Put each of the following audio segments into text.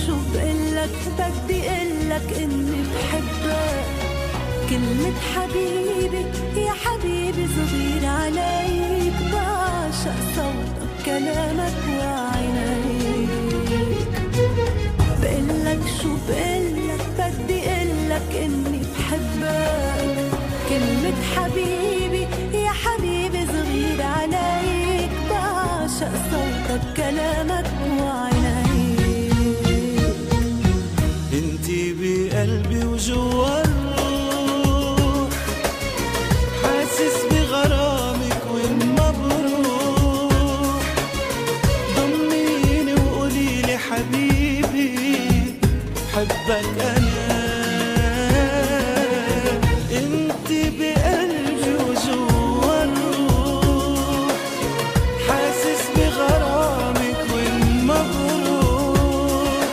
شو بقلك بدي قلك إني بحبك. كلمة حبيبي يا حبيبي صغير عليك، بعشق صوتك كلامك وعينيك. بقلك شو بقلك بدي قلك إني بحبك. كلمة حبيبي يا حبيبي صغير عليك، بعشق صوتك كلامك وعينيك. بقلبي وجوا الروح حاسس بغرامك وين ما بروح. ضميني وقوليلي حبيبي حبك أنا. انتي بقلبي وجوا الروح حاسس بغرامك وين ما بروح.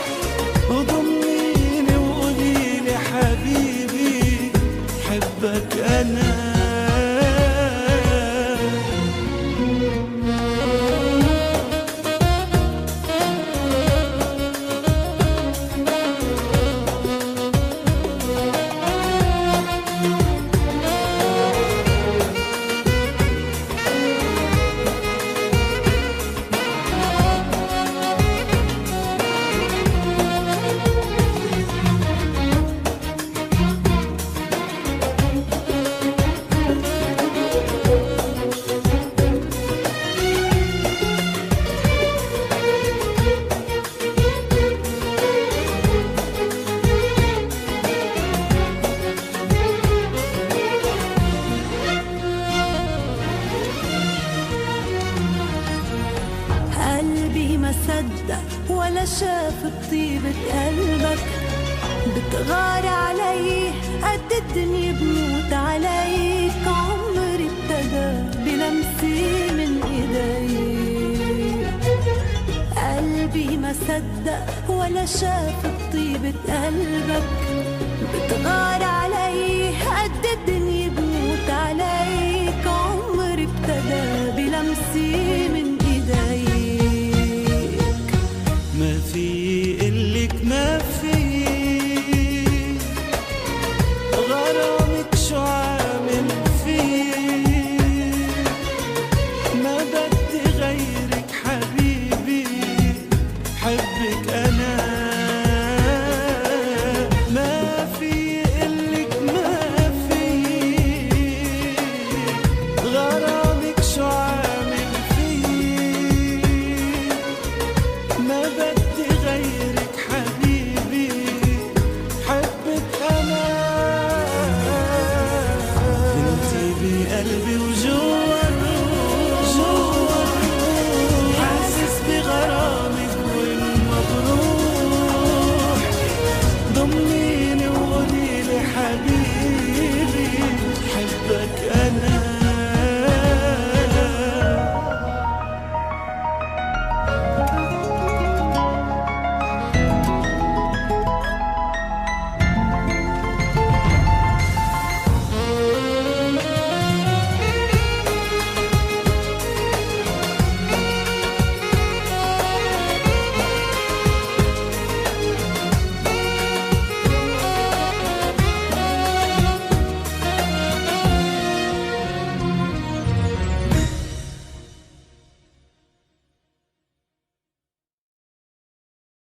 وضميني حبيبي حبك أنا. صدق ولا شاف بطيبة قلبك. بتغار علي قد الدنيا بموت عليك. عمري ابتدى بلمسي من ايديك. قلبي ما صدق ولا شاف بطيبة قلبك. بتغار علي قد الدنيا بموت عليك. عمري ابتدى بلمسي من ايديك. ما في إلك ما في غرامك شو عامل فيه. ما بدي غيرك حبيبي حبك أنا. ما في إلك ما في غرامك شو عامل فيه. ما بدي غيرك حبيبي حبك أنا. انتي بقلبي وجوا الروح حاسس بغرامك وين ما بروح. ضمني